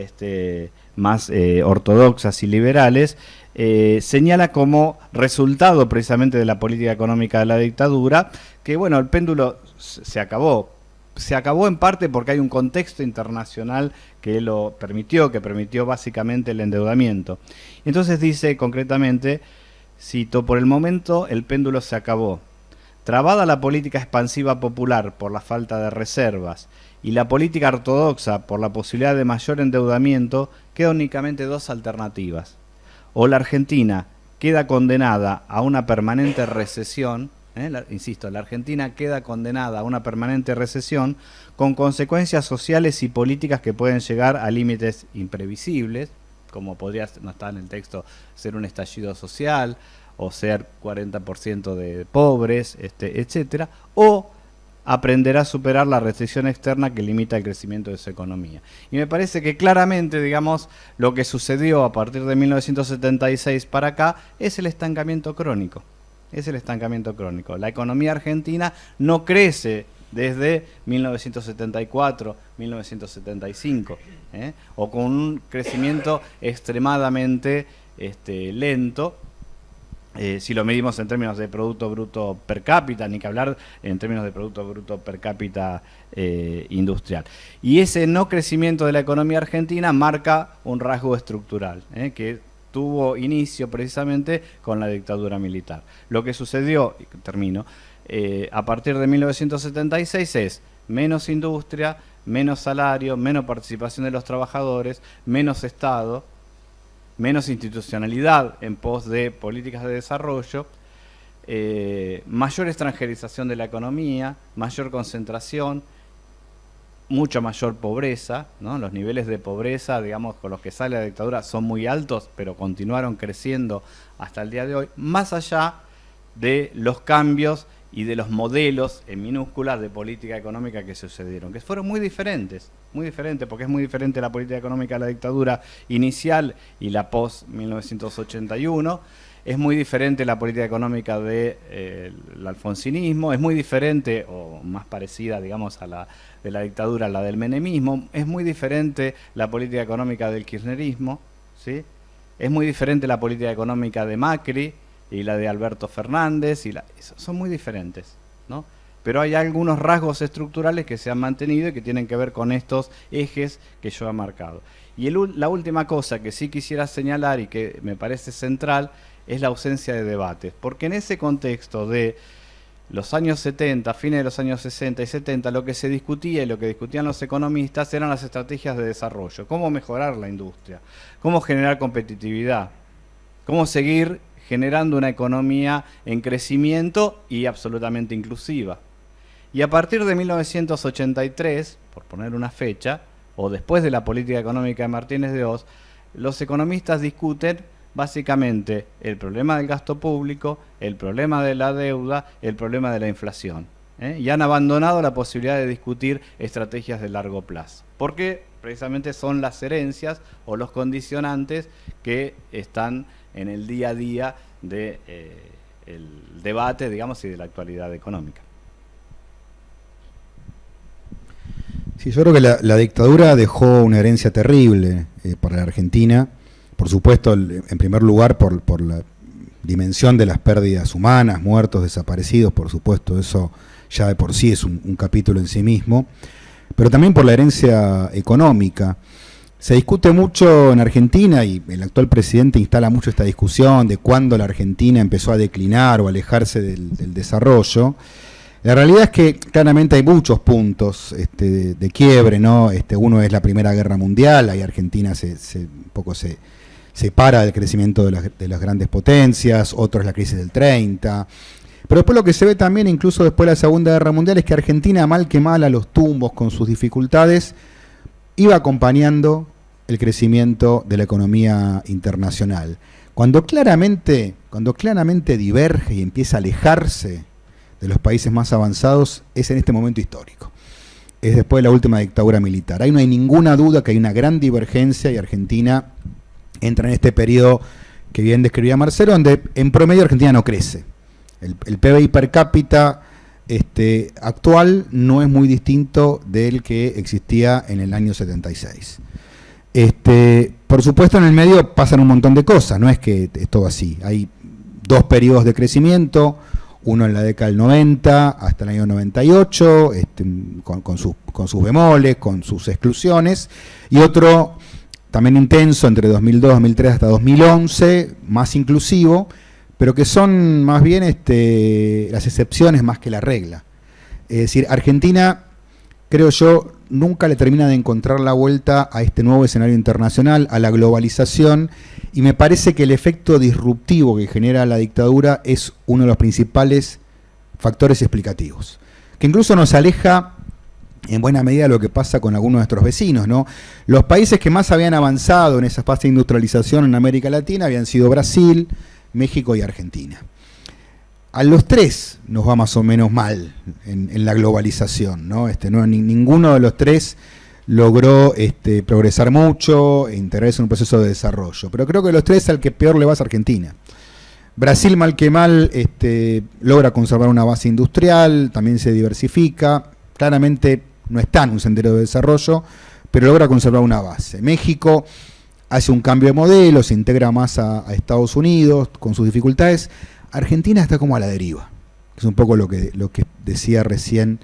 más ortodoxas y liberales, señala como resultado precisamente de la política económica de la dictadura, que bueno, el péndulo se acabó. Se acabó en parte porque hay un contexto internacional que lo permitió, que permitió básicamente el endeudamiento. Entonces dice concretamente, cito, por el momento el péndulo se acabó. Trabada la política expansiva popular por la falta de reservas y la política ortodoxa por la posibilidad de mayor endeudamiento, quedan únicamente dos alternativas. O la Argentina queda condenada a una permanente recesión, insisto, la Argentina queda condenada a una permanente recesión con consecuencias sociales y políticas que pueden llegar a límites imprevisibles, como podría, no está en el texto, ser un estallido social o ser 40% de pobres, etcétera, o aprenderá a superar la restricción externa que limita el crecimiento de su economía. Y me parece que claramente, digamos, lo que sucedió a partir de 1976 para acá es el estancamiento crónico. Es el estancamiento crónico. La economía argentina no crece desde 1974, 1975, o con un crecimiento extremadamente lento, si lo medimos en términos de Producto Bruto Per cápita, ni que hablar en términos de Producto Bruto Per cápita industrial. Y ese no crecimiento de la economía argentina marca un rasgo estructural, que tuvo inicio precisamente con la dictadura militar. Lo que sucedió, termino, a partir de 1976 es menos industria, menos salario, menos participación de los trabajadores, menos Estado, menos institucionalidad en pos de políticas de desarrollo, mayor extranjerización de la economía, mayor concentración, mucho mayor pobreza, ¿no? Los niveles de pobreza, digamos, con los que sale la dictadura son muy altos, pero continuaron creciendo hasta el día de hoy, más allá de los cambios y de los modelos en minúsculas de política económica que sucedieron, que fueron muy diferentes, porque es muy diferente la política económica de la dictadura inicial y la post-1981, es muy diferente la política económica del alfonsinismo, es muy diferente o más parecida, digamos, a la de la dictadura, la del menemismo, es muy diferente la política económica del kirchnerismo, ¿sí? Es muy diferente la política económica de Macri y la de Alberto Fernández, son muy diferentes, ¿no? Pero hay algunos rasgos estructurales que se han mantenido y que tienen que ver con estos ejes que yo he marcado. Y la última cosa que sí quisiera señalar y que me parece central es la ausencia de debates, porque en ese contexto de los años 70, fines de los años 60 y 70, lo que se discutía y lo que discutían los economistas eran las estrategias de desarrollo, cómo mejorar la industria, cómo generar competitividad, cómo seguir generando una economía en crecimiento y absolutamente inclusiva. Y a partir de 1983, por poner una fecha, o después de la política económica de Martínez de Hoz, los economistas discuten básicamente el problema del gasto público, el problema de la deuda, el problema de la inflación, y han abandonado la posibilidad de discutir estrategias de largo plazo, porque precisamente son las herencias o los condicionantes que están en el día a día del debate, digamos, y de la actualidad económica. Sí, yo creo que la dictadura dejó una herencia terrible para la Argentina. Por supuesto, en primer lugar, por la dimensión de las pérdidas humanas, muertos, desaparecidos, por supuesto, eso ya de por sí es un capítulo en sí mismo, pero también por la herencia económica. Se discute mucho en Argentina y el actual presidente instala mucho esta discusión de cuándo la Argentina empezó a declinar o alejarse del desarrollo. La realidad es que claramente hay muchos puntos de quiebre, ¿no? Uno es la Primera Guerra Mundial, ahí Argentina un poco se separa del crecimiento de las grandes potencias, otro es la crisis del 30. Pero después lo que se ve también, incluso después de la Segunda Guerra Mundial, es que Argentina, mal que mal, a los tumbos con sus dificultades, iba acompañando el crecimiento de la economía internacional. Cuando claramente diverge y empieza a alejarse de los países más avanzados, es en este momento histórico. Es después de la última dictadura militar. Ahí no hay ninguna duda que hay una gran divergencia y Argentina entra en este periodo que bien describía Marcelo, donde en promedio Argentina no crece. El PBI per cápita actual no es muy distinto del que existía en el año 76. Por supuesto, en el medio pasan un montón de cosas, no es que es todo así. Hay dos periodos de crecimiento, uno en la década del 90 hasta el año 98, con sus bemoles, con sus exclusiones, y otro también intenso entre 2002, 2003 hasta 2011, más inclusivo, pero que son más bien las excepciones más que la regla. Es decir, Argentina, creo yo, nunca le termina de encontrar la vuelta a este nuevo escenario internacional, a la globalización, y me parece que el efecto disruptivo que genera la dictadura es uno de los principales factores explicativos, que incluso nos aleja en buena medida de lo que pasa con algunos de nuestros vecinos, ¿no? Los países que más habían avanzado en esa fase de industrialización en América Latina habían sido Brasil, México y Argentina. A los tres nos va más o menos mal en la globalización, ¿no? Ninguno de los tres logró progresar mucho e integrarse en un proceso de desarrollo. Pero creo que de los tres al que peor le va es Argentina. Brasil, mal que mal, logra conservar una base industrial, también se diversifica. Claramente no está en un sendero de desarrollo, pero logra conservar una base. México hace un cambio de modelo, se integra más a Estados Unidos con sus dificultades. Argentina está como a la deriva. Es un poco lo que decía recién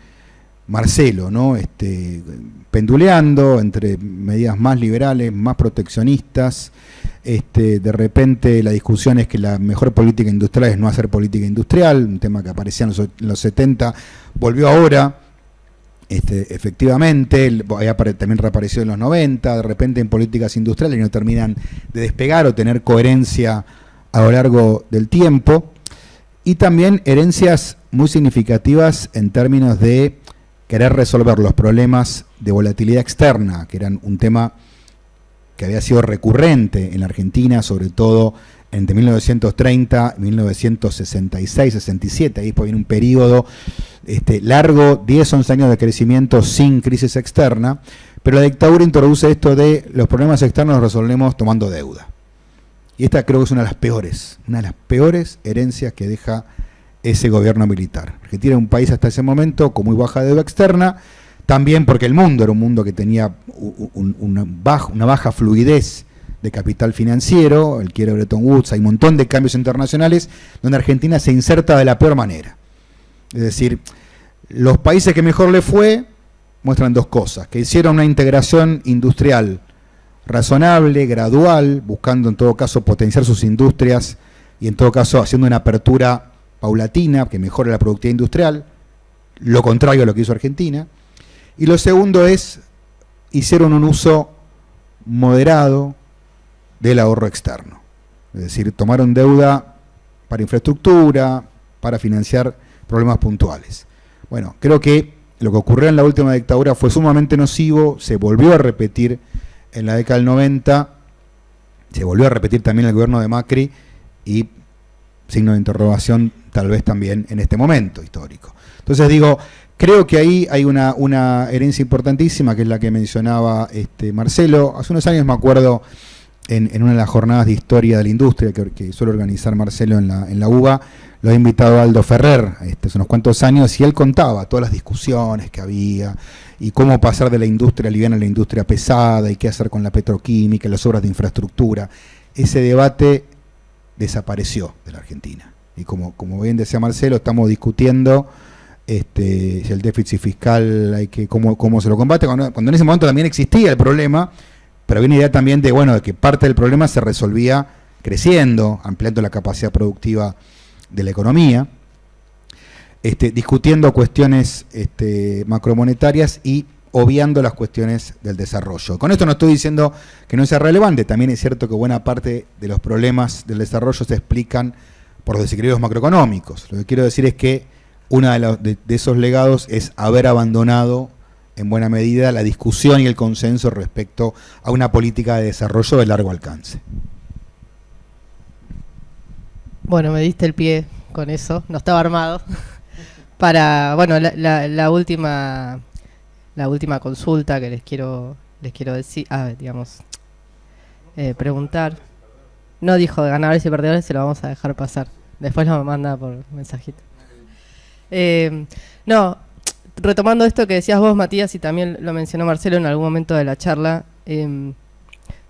Marcelo, ¿no? Penduleando entre medidas más liberales, más proteccionistas. De repente la discusión es que la mejor política industrial es no hacer política industrial, un tema que aparecía en los 70, volvió ahora. Efectivamente, también reapareció en los 90, de repente en políticas industriales no terminan de despegar o tener coherencia a lo largo del tiempo, y también herencias muy significativas en términos de querer resolver los problemas de volatilidad externa, que eran un tema que había sido recurrente en la Argentina, sobre todo entre 1930 y 1966-67, ahí después viene un periodo largo, 10-11 años de crecimiento sin crisis externa, pero la dictadura introduce esto de los problemas externos los resolvemos tomando deuda. Y esta creo que es una de las peores herencias que deja ese gobierno militar. Argentina era un país hasta ese momento con muy baja deuda externa, también porque el mundo era un mundo que tenía una baja fluidez de capital financiero, el quiebre de Bretton Woods, hay un montón de cambios internacionales donde Argentina se inserta de la peor manera. Es decir, los países que mejor le fue muestran dos cosas, que hicieron una integración industrial razonable, gradual, buscando en todo caso potenciar sus industrias y en todo caso haciendo una apertura paulatina que mejore la productividad industrial, lo contrario a lo que hizo Argentina. Y lo segundo es, hicieron un uso moderado del ahorro externo. Es decir, tomaron deuda para infraestructura, para financiar problemas puntuales. Bueno, creo que lo que ocurrió en la última dictadura fue sumamente nocivo, se volvió a repetir en la década del 90, se volvió a repetir también en el gobierno de Macri y, signo de interrogación, tal vez también en este momento histórico. Entonces digo, creo que ahí hay una herencia importantísima, que es la que mencionaba Marcelo. Hace unos años me acuerdo, en una de las jornadas de historia de la industria que suele organizar Marcelo en la UBA, lo ha invitado Aldo Ferrer hace unos cuantos años, y él contaba todas las discusiones que había y cómo pasar de la industria liviana a la industria pesada y qué hacer con la petroquímica, las obras de infraestructura. Ese debate desapareció de la Argentina. Y como bien decía Marcelo, estamos discutiendo si el déficit fiscal cómo se lo combate, cuando en ese momento también existía el problema, pero había una idea también de, bueno, de que parte del problema se resolvía creciendo, ampliando la capacidad productiva de la economía, discutiendo cuestiones macromonetarias y obviando las cuestiones del desarrollo. Con esto no estoy diciendo que no sea relevante, también es cierto que buena parte de los problemas del desarrollo se explican por los desequilibrios macroeconómicos. Lo que quiero decir es que uno de esos legados es haber abandonado en buena medida la discusión y el consenso respecto a una política de desarrollo de largo alcance. Bueno, me diste el pie con eso, no estaba armado. Para, bueno, la última consulta que les quiero decir, preguntar. No dijo de ganadores y perdedores, se lo vamos a dejar pasar. Después lo manda por mensajito. No, retomando esto que decías vos, Matías, y también lo mencionó Marcelo en algún momento de la charla,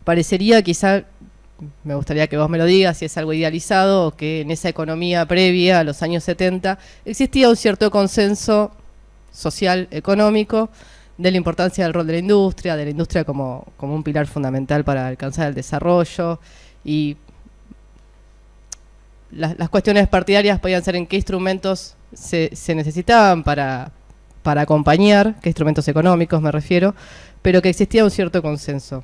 parecería quizá, me gustaría que vos me lo digas, si es algo idealizado o que en esa economía previa a los años 70 existía un cierto consenso social, económico, de la importancia del rol de la industria como un pilar fundamental para alcanzar el desarrollo, y las cuestiones partidarias podían ser en qué instrumentos se necesitaban para acompañar, qué instrumentos económicos me refiero, pero que existía un cierto consenso.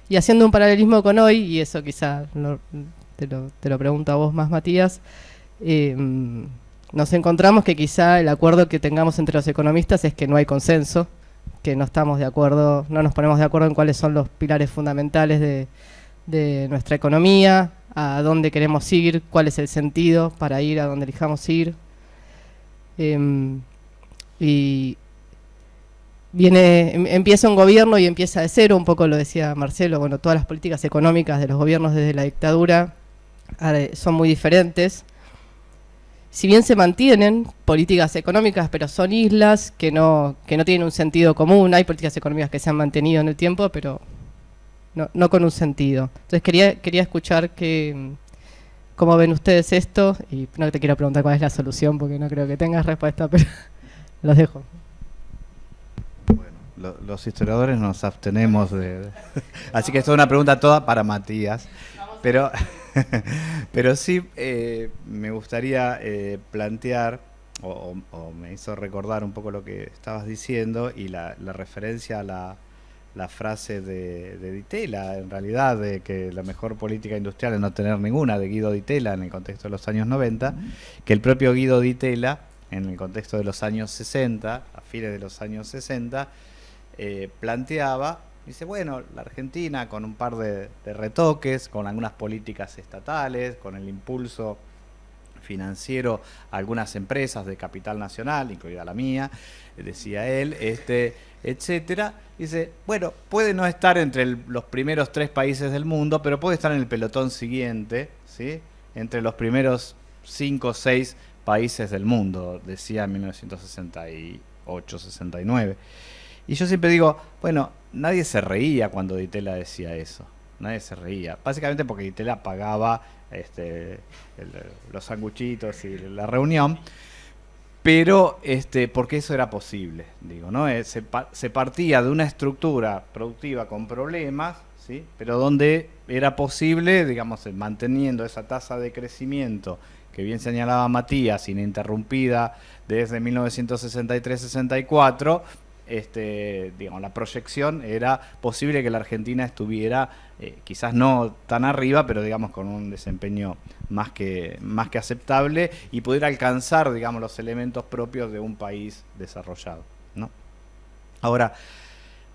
Y haciendo un paralelismo con hoy, y eso quizá te lo pregunto a vos más, Matías, nos encontramos que quizá el acuerdo que tengamos entre los economistas es que no hay consenso, que no estamos de acuerdo, no nos ponemos de acuerdo en cuáles son los pilares fundamentales de nuestra economía, a dónde queremos ir, cuál es el sentido para ir a donde elijamos ir. Y empieza un gobierno y empieza de cero, un poco lo decía Marcelo, bueno, todas las políticas económicas de los gobiernos desde la dictadura son muy diferentes. Si bien se mantienen políticas económicas, pero son islas que no tienen un sentido común. Hay políticas económicas que se han mantenido en el tiempo, pero no con un sentido. Entonces quería escuchar cómo ven ustedes esto, y no te quiero preguntar cuál es la solución, porque no creo que tengas respuesta, pero los dejo. Bueno, los historiadores nos abstenemos así que esto es una pregunta toda para Matías, pero sí me gustaría plantear, o me hizo recordar un poco lo que estabas diciendo y la referencia a la frase de Di Tella, en realidad, de que la mejor política industrial es no tener ninguna, de Guido Di Tella en el contexto de los años 90, que el propio Guido Di Tella, en el contexto de los años 60, a fines de los años 60, planteaba, dice, bueno, la Argentina con un par de retoques, con algunas políticas estatales, con el impulso financiero a algunas empresas de capital nacional, incluida la mía, decía él, etcétera, dice, bueno, puede no estar entre los primeros 3 países del mundo, pero puede estar en el pelotón siguiente, ¿sí? Entre los primeros 5 o 6 países del mundo, decía en 1968, 69. Y yo siempre digo, bueno, nadie se reía cuando Di Tella decía eso. Nadie se reía. Básicamente porque Di Tella pagaba los sanguchitos y la reunión, pero porque eso era posible, digo, ¿no? Se partía de una estructura productiva con problemas, ¿sí? Pero donde era posible, digamos, manteniendo esa tasa de crecimiento que bien señalaba Matías, ininterrumpida desde 1963-64, digamos, la proyección era posible que la Argentina estuviera quizás no tan arriba, pero digamos con un desempeño más que aceptable y pudiera alcanzar, digamos, los elementos propios de un país desarrollado, ¿no? Ahora,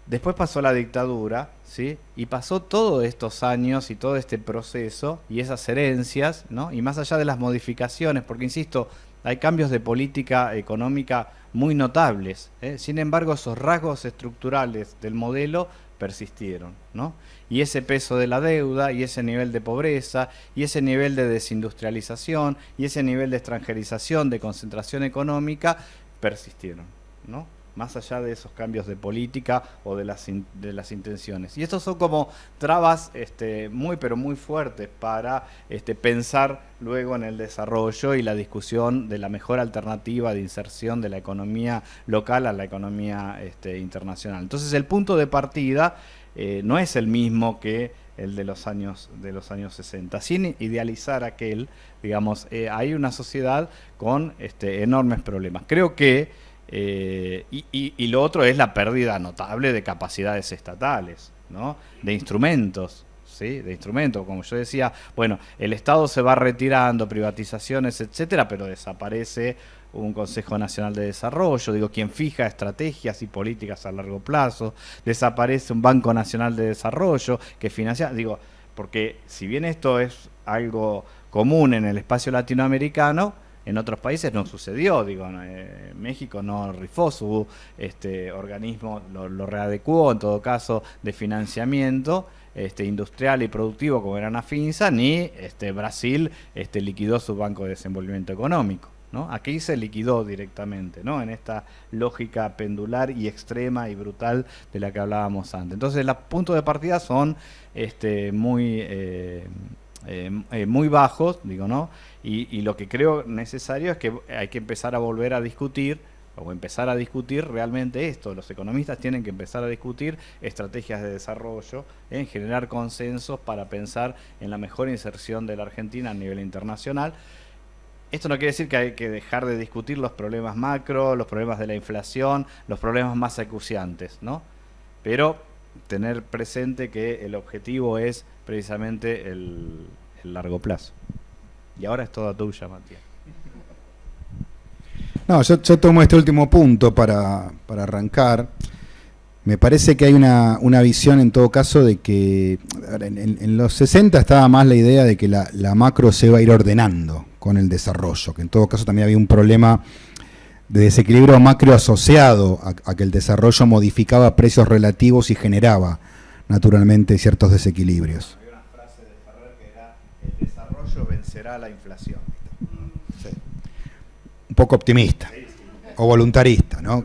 después pasó la dictadura, ¿sí? Y pasó todos estos años y todo este proceso y esas herencias, ¿no? Y más allá de las modificaciones, porque insisto, hay cambios de política económica muy notables, ¿eh? Sin embargo, esos rasgos estructurales del modelo persistieron, ¿no? Y ese peso de la deuda, y ese nivel de pobreza, y ese nivel de desindustrialización, y ese nivel de extranjerización, de concentración económica, persistieron, ¿no? Más allá de esos cambios de política o de las intenciones. Y estos son como trabas muy pero muy fuertes para pensar luego en el desarrollo y la discusión de la mejor alternativa de inserción de la economía local a la economía internacional. Entonces el punto de partida no es el mismo que el de los años 60. Sin idealizar aquel, digamos, hay una sociedad con enormes problemas. Creo que, y lo otro es la pérdida notable de capacidades estatales, ¿no? De instrumentos. ¿Sí? De instrumentos, como yo decía, bueno, el Estado se va retirando, privatizaciones, etcétera, pero desaparece un Consejo Nacional de Desarrollo, digo, quien fija estrategias y políticas a largo plazo, desaparece un Banco Nacional de Desarrollo que financia, digo, porque si bien esto es algo común en el espacio latinoamericano, en otros países no sucedió, digo, México no rifó su organismo, lo readecuó en todo caso de financiamiento industrial y productivo como era Nafinsa, ni Brasil liquidó su Banco de Desenvolvimiento Económico, ¿no? Aquí se liquidó directamente, ¿no? En esta lógica pendular y extrema y brutal de la que hablábamos antes. Entonces los puntos de partida son muy bajos, digo, ¿no? Y lo que creo necesario es que hay que empezar a volver a discutir, o empezar a discutir realmente esto. Los economistas tienen que empezar a discutir estrategias de desarrollo, en generar consensos para pensar en la mejor inserción de la Argentina a nivel internacional. Esto no quiere decir que hay que dejar de discutir los problemas macro, los problemas de la inflación, los problemas más acuciantes, ¿no? Pero tener presente que el objetivo es precisamente el largo plazo. Y ahora es toda tuya, Matías. No, yo tomo este último punto para arrancar. Me parece que hay una visión en todo caso de que en los 60 estaba más la idea de que la macro se iba a ir ordenando con el desarrollo, que en todo caso también había un problema de desequilibrio macro asociado a que el desarrollo modificaba precios relativos y generaba naturalmente ciertos desequilibrios. Había una frase de Ferrer que era: el desarrollo vencerá la inflación. Sí. Un poco optimista, o voluntarista, ¿no?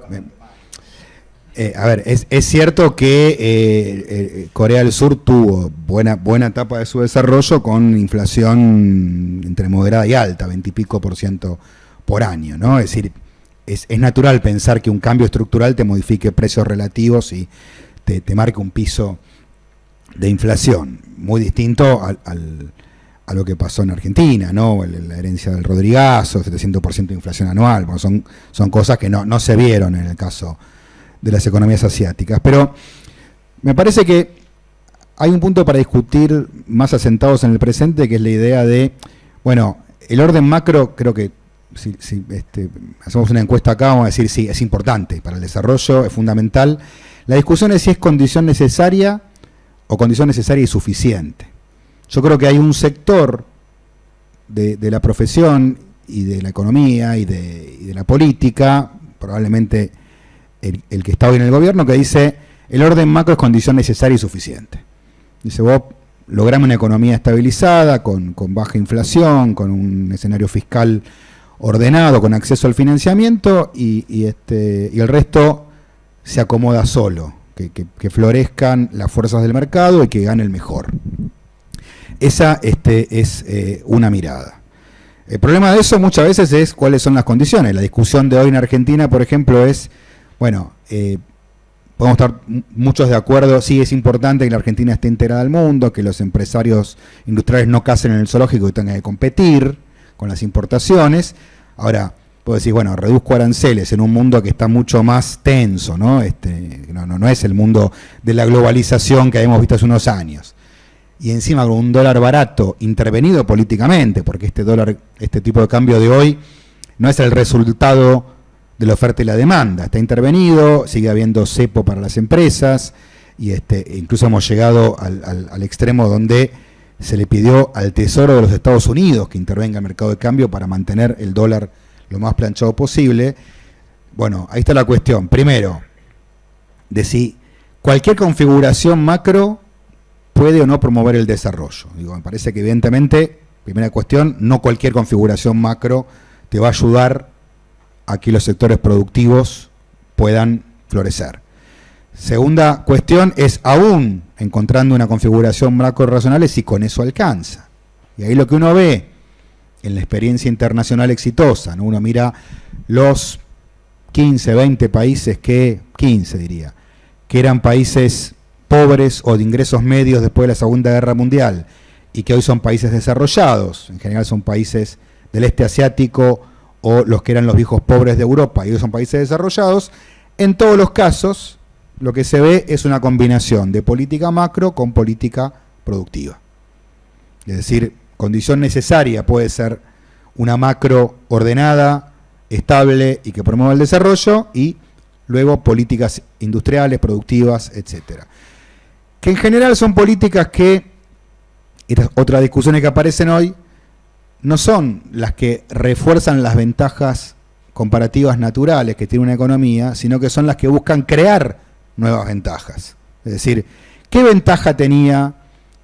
A ver, es cierto que Corea del Sur tuvo buena etapa de su desarrollo con inflación entre moderada y alta, 20 y pico % por año, ¿no? Es decir, es natural pensar que un cambio estructural te modifique precios relativos y te marque un piso de inflación, muy distinto a lo que pasó en Argentina, ¿no? La herencia del Rodrigazo, 700% de inflación anual. Bueno, son cosas que no se vieron en el caso de las economías asiáticas. Pero me parece que hay un punto para discutir más asentados en el presente, que es la idea de, bueno, el orden macro, creo que si hacemos una encuesta acá, vamos a decir sí, es importante para el desarrollo, es fundamental. La discusión es si es condición necesaria o condición necesaria y suficiente. Yo creo que hay un sector de la profesión y de la economía y de la política, probablemente el que está hoy en el gobierno, que dice el orden macro es condición necesaria y suficiente. Dice, vos logramos una economía estabilizada, con baja inflación, con un escenario fiscal ordenado, con acceso al financiamiento, y el resto se acomoda solo, que florezcan las fuerzas del mercado y que gane el mejor. Esa es una mirada. El problema de eso muchas veces es cuáles son las condiciones. La discusión de hoy en Argentina, por ejemplo, es, bueno, podemos estar muchos de acuerdo, sí es importante que la Argentina esté integrada al mundo, que los empresarios industriales no casen en el zoológico y tengan que competir con las importaciones. Ahora, puedo decir, bueno, reduzco aranceles en un mundo que está mucho más tenso, ¿no? No es el mundo de la globalización que habíamos visto hace unos años. Y encima con un dólar barato, intervenido políticamente, porque este tipo de cambio de hoy no es el resultado de la oferta y la demanda, está intervenido, sigue habiendo cepo para las empresas, y incluso hemos llegado al extremo donde se le pidió al Tesoro de los Estados Unidos que intervenga el mercado de cambio para mantener el dólar lo más planchado posible. Bueno, ahí está la cuestión. Primero, de si cualquier configuración macro puede o no promover el desarrollo. Digo, me parece que evidentemente, primera cuestión, no cualquier configuración macro te va a ayudar a que los sectores productivos puedan florecer. Segunda cuestión es, aún encontrando una configuración macro razonable, si con eso alcanza. Y ahí lo que uno ve en la experiencia internacional exitosa, ¿no? Uno mira los 15, 20 países 15 diría, que eran países pobres o de ingresos medios después de la Segunda Guerra Mundial y que hoy son países desarrollados, en general son países del este asiático o los que eran los viejos pobres de Europa y hoy son países desarrollados, en todos los casos lo que se ve es una combinación de política macro con política productiva. Es decir, condición necesaria puede ser una macro ordenada, estable y que promueva el desarrollo, y luego políticas industriales, productivas, etcétera. Que en general son políticas que, estas otras discusiones que aparecen hoy, no son las que refuerzan las ventajas comparativas naturales que tiene una economía, sino que son las que buscan crear nuevas ventajas. Es decir, ¿qué ventaja tenía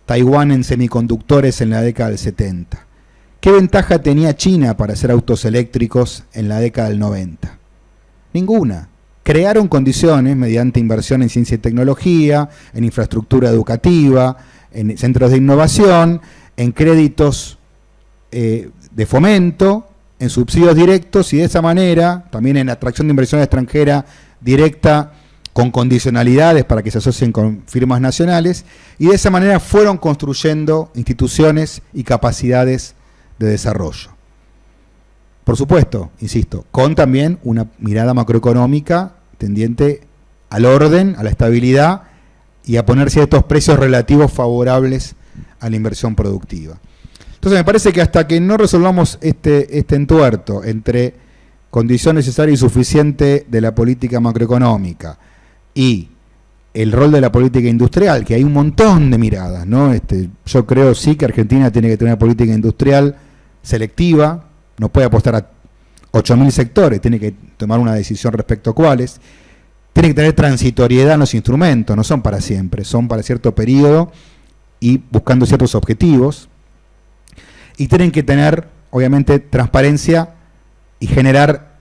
Taiwán en semiconductores en la década del 70? ¿Qué ventaja tenía China para hacer autos eléctricos en la década del 90? Ninguna. Crearon condiciones mediante inversión en ciencia y tecnología, en infraestructura educativa, en centros de innovación, en créditos de fomento, en subsidios directos y de esa manera también en atracción de inversión extranjera directa con condicionalidades para que se asocien con firmas nacionales, y de esa manera fueron construyendo instituciones y capacidades de desarrollo. Por supuesto, insisto, con también una mirada macroeconómica tendiente al orden, a la estabilidad y a poner ciertos precios relativos favorables a la inversión productiva. Entonces me parece que hasta que no resolvamos este entuerto entre condición necesaria y suficiente de la política macroeconómica y el rol de la política industrial, que hay un montón de miradas, ¿no? Yo creo sí que Argentina tiene que tener una política industrial selectiva, no puede apostar a 8.000 sectores, tiene que tomar una decisión respecto a cuáles, tiene que tener transitoriedad en los instrumentos, no son para siempre, son para cierto periodo y buscando ciertos objetivos, y tienen que tener, obviamente, transparencia y generar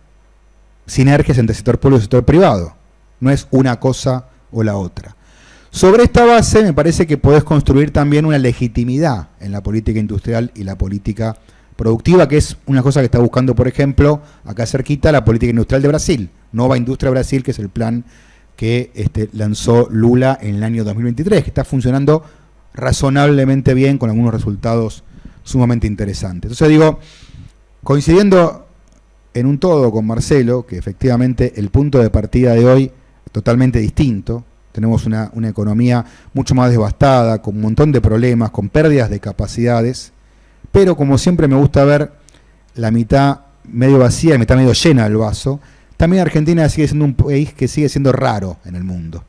sinergias entre el sector público y el sector privado. No es una cosa o la otra. Sobre esta base me parece que podés construir también una legitimidad en la política industrial y la política productiva, que es una cosa que está buscando, por ejemplo, acá cerquita, la política industrial de Brasil, Nova Industria Brasil, que es el plan que lanzó Lula en el año 2023, que está funcionando razonablemente bien con algunos resultados sumamente interesantes. Entonces digo, coincidiendo en un todo con Marcelo, que efectivamente el punto de partida de hoy es totalmente distinto, tenemos una economía mucho más devastada, con un montón de problemas, con pérdidas de capacidades, pero como siempre me gusta ver la mitad medio vacía y mitad medio llena del vaso, también Argentina sigue siendo un país que sigue siendo raro en el mundo.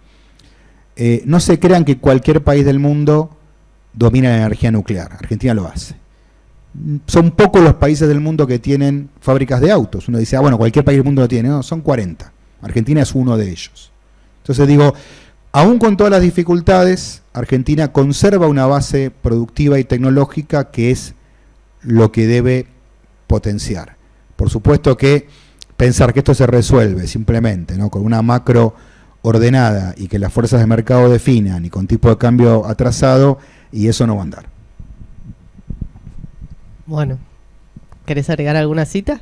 No se crean que cualquier país del mundo domina la energía nuclear, Argentina lo hace. Son pocos los países del mundo que tienen fábricas de autos. Uno dice, bueno, cualquier país del mundo lo tiene. No, son 40. Argentina es uno de ellos. Entonces digo, aún con todas las dificultades, Argentina conserva una base productiva y tecnológica que es lo que debe potenciar. Por supuesto que pensar que esto se resuelve simplemente, ¿no?, con una macro ordenada y que las fuerzas de mercado definan y con tipo de cambio atrasado, y eso no va a andar. Bueno, ¿querés agregar alguna cita?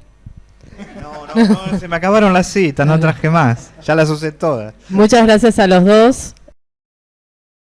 No, se me acabaron las citas, no traje más. Ya las usé todas. Muchas gracias a los dos.